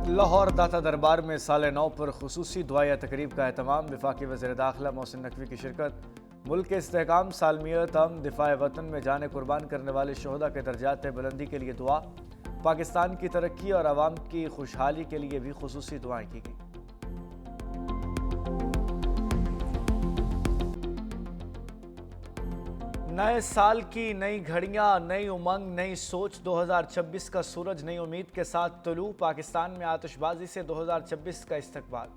लाहौर दाता दरबार में साल नौ पर खुसूसी दुआया तकरीब का एहतमाम। वफाकी वज़ीर दाखिला मोहसिन नकवी की शिरकत। मुल्क के इस्तेहकाम, सालमियत, अमन, दिफाए वतन में जान कुर्बान करने वाले शोहदा के दर्जात बुलंदी के लिए दुआ। पाकिस्तान की तरक्की और आवाम की खुशहाली के लिए भी खुसूसी दुआएं की गई। नए साल की नई घड़ियां, नई उमंग, नई सोच। 2026 का सूरज नई उम्मीद के साथ तुलू। पाकिस्तान में आतिशबाजी से 2026 का इस्तकबाल।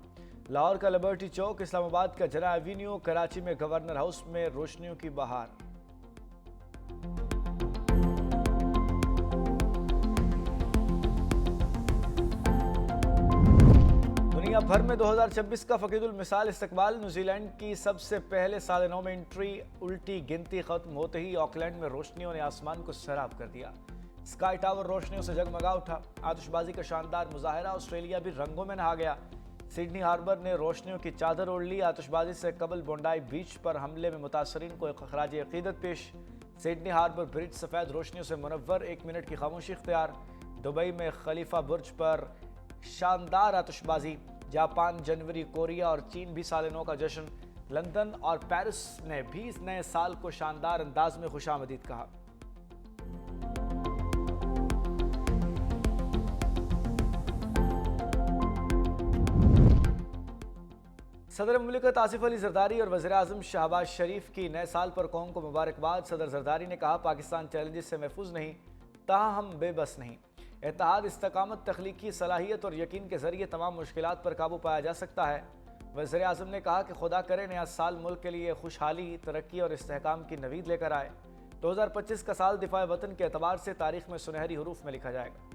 लाहौर का लिबर्टी चौक, इस्लामाबाद का जना एवेन्यू, कराची में गवर्नर हाउस में रोशनियों की बहार। दुनिया भर में 2026 का फकीदुल मिसाल इस्तकबाल। न्यूजीलैंड की सबसे पहले साल नौ में एंट्री। उल्टी गिनती खत्म होते ही ऑकलैंड में रोशनियों ने आसमान को सैराब कर दिया। स्काई टावर रोशनियों से जगमगा उठा। आतिशबाजी का शानदार मुजाहरा। ऑस्ट्रेलिया भी रंगों में नहा गया। सिडनी हार्बर ने रोशनियों की चादर ओढ़ ली। आतिशबाजी से कबल बोंडाई बीच पर हमले में मुतासरीन को एक खराज अकीदत पेश। सिडनी हार्बर ब्रिज सफ़ेद रोशनियों से मुनव्वर। 1 मिनट की खामोशी इख्तियार। दुबई में खलीफा बुर्ज पर शानदार आतिशबाजी। जापान, जनवरी, कोरिया और चीन भी साल नौ का जश्न। लंदन और पेरिस ने भी इस नए साल को शानदार अंदाज में खुशामदीद कहा। सदर मुमलिकत आसिफ अली जरदारी और वज़ीर आज़म शहबाज शरीफ की नए साल पर कौम को मुबारकबाद। सदर जरदारी ने कहा, पाकिस्तान चैलेंजेस से महफूज नहीं, ताहम हम बेबस नहीं। इत्तेहाद, इस्तकामत, तख्लीकी सलाहियत और यकीन के जरिए तमाम मुश्किलात पर काबू पाया जा सकता है। वज़ीर आज़म ने कहा कि खुदा करे नया साल मुल्क के लिए खुशहाली, तरक्की और इस्तेहकाम की नवीद लेकर आए। 2025 का साल दिफाए वतन के एतबार से तारीख में सुनहरी हरूफ में लिखा जाएगा।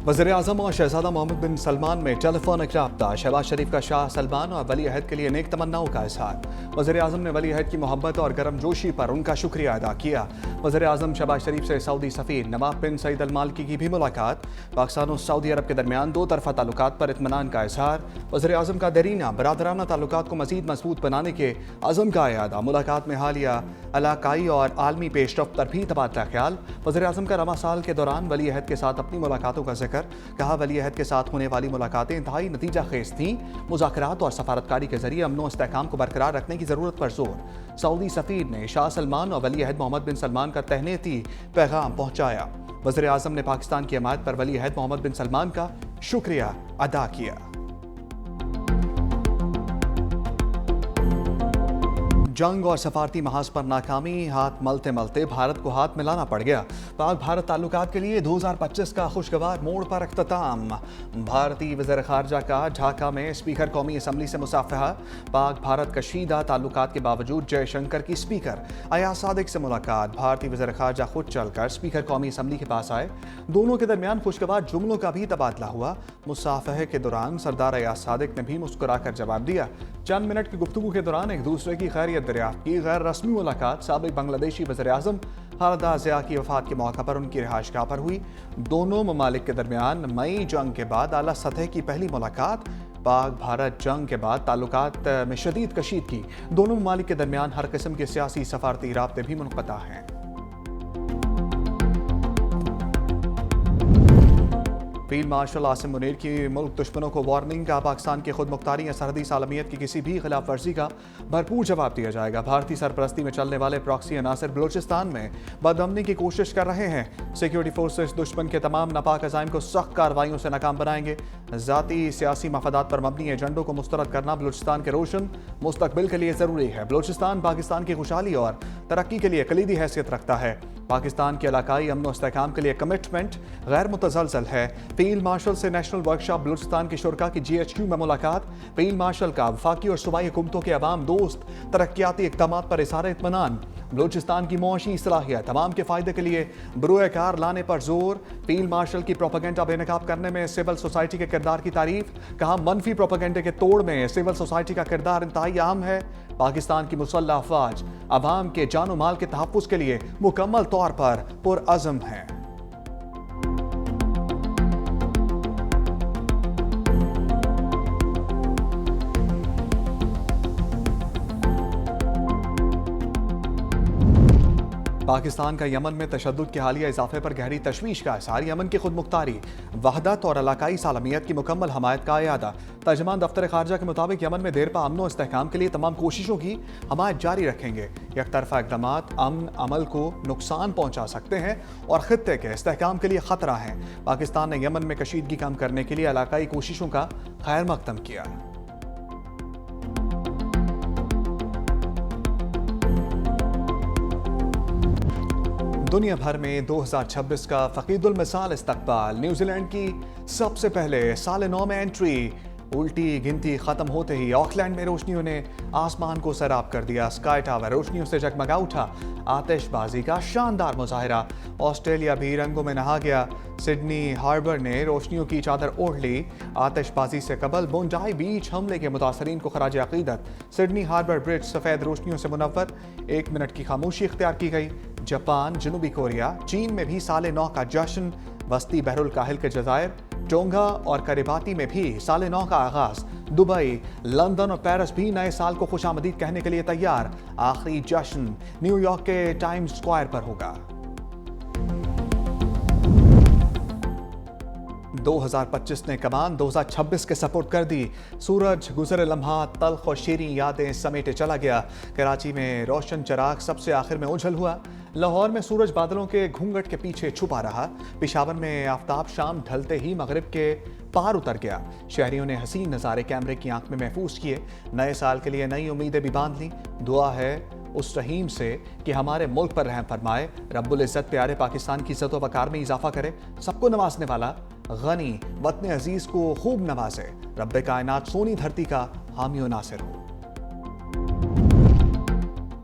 वज़ीर आज़म और शहज़ादा मोहम्मद बिन सलमान में टेलीफोनिक रब्ता। शहबाज शरीफ का शाह सलमान और वली अहद के लिए नेक तमन्नाओं का इजहार। वज़ीर आज़म ने वली अहद की मोहब्बत और गर्मजोशी पर उनका शुक्रिया अदा किया। वज़ीर आज़म शहबाज शरीफ से सऊदी सफ़ीर नवाफ बिन सईद अल मालिकी की भी मुलाकात। पाकिस्तान और सऊदी अरब के दरमियान दो तरफ़ा ताल्लुकात पर इत्मीनान का इजहार। वज़ीर आज़म का देरीना बरादराना ताल्लुकात को मज़ीद मजबूत बनाने के अज़म का इयादा। मुलाकात में हालिया इलाकाई और आलमी पेशरफ्त पर भी तबादला ख्याल। वज़ीर आज़म का रमा साल के दौरान वली अहद के साथ अपनी मुलाकातों का जिक्र। कहा, वली अहद के साथ होने वाली मुलाकातें इंतहाई नतीजा खेज थीं। मुज़ाकरात और सफारतकारी के जरिए अमन और इस्तेहकाम को बरकरार रखने की ज़रूरत पर जोर। सऊदी सफ़ीर ने शाह सलमान और वली अहद मोहम्मद बिन सलमान का तहनीती पैगाम पहुँचाया। वज़ीर आज़म ने पाकिस्तान की हमायत पर वली अहद मोहम्मद बिन सलमान का शुक्रिया अदा किया। जंग और सफारती महाज पर नाकामी। हाथ मलते मलते भारत को हाथ मिलाना पड़ गया। पाक भारत ताल्लुकात के लिए 2025 का खुशगवार मोड़ पर अख्ताम। भारतीय वज़ीर ख़ारजा का ढाका में स्पीकर कौमी असम्बली से मुसाफहा। पाक भारत कशीदा ताल्लुकात के बावजूद जयशंकर की स्पीकर अयाज सादिक से मुलाकात। भारतीय वज़ीर ख़ारजा खुद चलकर स्पीकर कौमी असम्बली के पास आए। दोनों के दरमियान खुशगवार जुमलों का भी तबादला हुआ। मुसाफहे के दौरान सरदार अयाज सादिक ने भी मुस्कुराकर जवाब दिया। चंद मिनट की गुफ्तगू के दौरान एक दूसरे की खैरियत दरियाफ्त की। गैर रस्मी मुलाकात साबिक बांग्लादेशी वज़ीर आज़म खालिदा ज़िया की वफ़ात के मौका पर उनकी रिहाइशगाह पर हुई। दोनों ममालिक के दरमियान मई जंग के बाद आला सतह की पहली मुलाकात। पाक भारत जंग के बाद ताल्लुकात में शदीद कशीदगी। दोनों ममालिक के दरमियान हर किस्म के सियासी सफारती राब्ते भी मुनक़ता हैं। फील्ड मार्शल आसिम मुनीर की मुल्क दुश्मनों को वार्निंग का। पाकिस्तान की खुद मुख्तारी या सरहदी सालमियत की किसी भी खिलाफ वर्जी का भरपूर जवाब दिया जाएगा। भारतीय सरपरस्ती में चलने वाले प्रॉक्सी अनासर बलूचिस्तान में बदअमनी की कोशिश कर रहे हैं। सिक्योरिटी फोर्सेस दुश्मन के तमाम नापाक अज़ाइम को सख्त कार्रवाइयों से नाकाम बनाएंगे। ज़ाती सियासी मफादात पर मबनी एजेंडों को मुस्तरद करना बलूचिस्तान के रोशन मुस्तकबिल के लिए ज़रूरी है। बलूचिस्तान पाकिस्तान की खुशहाली और तरक्की के लिए कलीदी हैसियत रखता है। पाकिस्तान के इलाकाई अमन और इस्तेहकाम के लिए कमिटमेंट गैर मुतज़लज़ल है। फील्ड मार्शल से नेशनल वर्कशॉप बलूचिस्तान के शुरका की GHQ में मुलाकात। फील्ड मार्शल का वफाकी और सूबाई हुकूमतों के अवाम दोस्त तरक्याती इक़दामात पर इज़हार इत्मीनान। बलूचिस्तान की मुआशी सलाहियत तमाम के फ़ायदे के लिए बरूए कार लाने पर जोर। फील्ड मार्शल की प्रोपेगेंडा बेनकाब करने में सिविल सोसाइटी के किरदार की तारीफ। कहा, मनफी प्रोपेगेंडे के तोड़ में सिविल सोसाइटी का किरदार इंतहाई अहम है। पाकिस्तान की मुसल्लह अफवाज अवाम के जानो माल के तहफ़्फ़ुज़ के लिए मुकम्मल तौर पर पुरअज़म है। पाकिस्तान का यमन में तशद्दुद के हालिया इजाफे पर गहरी तशवीश का इज़हार। यमन की खुदमुख्तारी, वहदत और इलाकाई सालमियत की मुकम्मल हमायत का अयादा। तर्जमान दफ्तर खारजा के मुताबिक यमन में देरपा अमन और इस्तेहकाम के लिए तमाम कोशिशों की हमायत जारी रखेंगे। यकतरफा इक़दाम अमन अमल को नुकसान पहुँचा सकते हैं और खित्ते के इस्तेहकाम के लिए ख़तरा हैं। पाकिस्तान ने यमन में कशीदगी कम करने के लिए इलाकाई कोशिशों का खैर मकदम किया। दुनिया भर में 2026 का फ़कीदुल मिसाल इस्तकबाल। न्यूजीलैंड की सबसे पहले साल नौ में एंट्री। उल्टी गिनती ख़त्म होते ही ऑकलैंड में रोशनियों ने आसमान को सैराब कर दिया। स्काई टावर रोशनियों से जगमगा उठा। आतिशबाजी का शानदार मुजाहिरा। ऑस्ट्रेलिया भी रंगों में नहा गया। सिडनी हार्बर ने रोशनियों की चादर ओढ़ ली। आतिशबाजी से कबल बोंडाई बीच हमले के मुतासरीन को खराज अकीदत। सिडनी हार्बर ब्रिज सफ़ेद रोशनियों से मुनव्वर। 1 मिनट की खामोशी इख्तियार की गई। जापान, जनूबी कोरिया, चीन में भी साले नौ का जश्न। वस्ती बहरुल काहिल के जज़ायर, टोंगा और करिबाती में भी साले नौ का आगाज। दुबई, लंदन और पेरिस भी नए साल को खुशामदीद कहने के लिए तैयार। आखिरी जश्न न्यूयॉर्क के टाइम्स स्क्वायर पर होगा। 2025 ने कमान 2026 के सपोर्ट कर दी। सूरज गुजरे लम्हा तल्ख और शीरीं यादें समेटे चला गया। कराची में रोशन चराग सबसे आखिर में उछल हुआ। लाहौर में सूरज बादलों के घूंघट के पीछे छुपा रहा। पेशावर में आफताब शाम ढलते ही मगरिब के पार उतर गया। शहरियों ने हसीन नज़ारे कैमरे की आंख में महफूज किए। नए साल के लिए नई उम्मीदें भी बांध ली। दुआ है उस रहीम से कि हमारे मुल्क पर रहम फरमाए। रब्बुल इज़्ज़त प्यारे पाकिस्तान की इज़्ज़त व वक़ार में इजाफा करे। सबको नवाजने वाला गनी वतन अजीज को खूब नवाजे। रब्बे कायनात सोनी धरती का हामी व नासिर हो।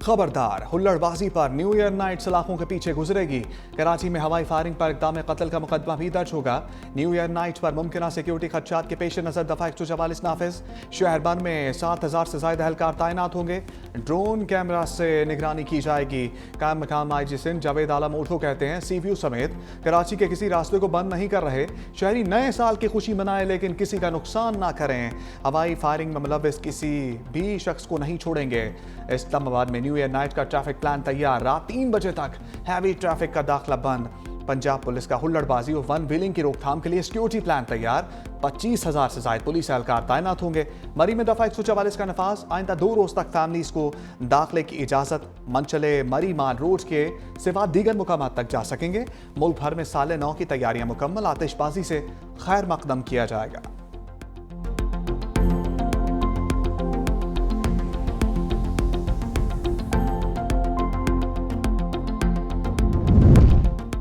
खबरदार, हुल्लड़बाजी पर न्यू ईयर नाइट सलाखों के पीछे गुजरेगी। कराची में हवाई फायरिंग पर इक़दाम कत्ल का मुकदमा भी दर्ज होगा। न्यू ईयर नाइट पर मुमकिन सिक्योरिटी खदशात के पेश नज़र दफ़ा 144 नाफिज। शहर भर में 7000 से ज़ायद एहलकार तैनात होंगे। ड्रोन कैमरा से निगरानी की जाएगी। कायम मकाम IG सिंध जावेद आलम उठो कहते हैं सी व्यू समेत कराची के किसी रास्ते को बंद नहीं कर रहे। शहरी नए साल की खुशी मनाए लेकिन किसी का नुकसान ना करें। हवाई फायरिंग में मुलव्विस किसी भी शख्स को नहीं छोड़ेंगे। इस्लामाबाद में न्यू ईयर नाइट का ट्रैफिक प्लान तैयार। रात 3 बजे तक हैवी ट्रैफिक का दाखिला बंद। पंजाब पुलिस का हुल्लड़बाजी और वन व्हीलिंग की रोकथाम के लिए सिक्योरिटी प्लान तैयार। 25,000 से ज्यादा पुलिस एहलकार तैनात होंगे। मरी में दफा 144 का नफाज। आइंदा 2 रोज तक फैमिलीज को दाखिले की इजाजत। मनचले मरी मान रोड के सिवा दीगर मुकामात तक जा सकेंगे। मुल्क भर में साले नौ की तैयारियां मुकम्मल। आतिशबाजी से खैर मकदम किया जाएगा।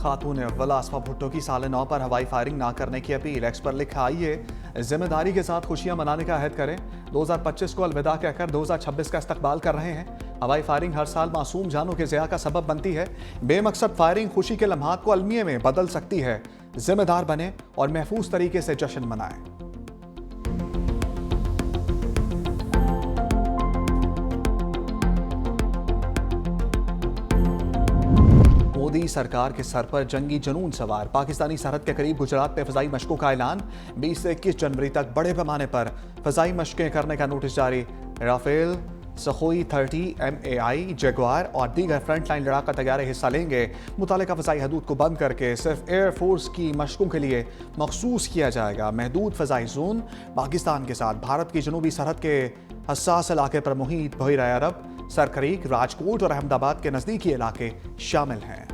खातून अव्वल आसमा भुट्टो की साले नौ पर हवाई फायरिंग ना करने की अपील। एक्स पर लिखा, आइए जिम्मेदारी के साथ खुशियां मनाने का अहद करें। 2025 को अलविदा कहकर 2026 का इस्तकबाल कर रहे हैं। हवाई फायरिंग हर साल मासूम जानों के ज़िया का सबब बनती है। बेमकसद फायरिंग खुशी के लम्हात को अलमिये में बदल सकती है। जिम्मेदार बने और महफूज तरीके से जश्न मनाएं। मोदी सरकार के सर पर जंगी जुनून सवार। पाकिस्तानी सरहद के करीब गुजरात में फ़ज़ाई मशकों का ऐलान। 20 से 21 जनवरी तक बड़े पैमाने पर फ़ज़ाई मशकें करने का नोटिस जारी। राफेल, सखोई 30, MAI, जगुआर और दीगर फ्रंटलाइन लड़ाका तैयारे हिस्सा लेंगे। मुतालिका फ़ज़ाई हदूद को बंद करके सिर्फ एयरफोर्स की मशकों के लिए मखसूस किया जाएगा। महदूद फ़ज़ाई जोन पाकिस्तान के साथ भारत की जनूबी सरहद के हसास इलाके पर मुहित बहिरा अरब, सरकरीक, राजकोट और अहमदाबाद के नज़दीकी इलाके शामिल हैं।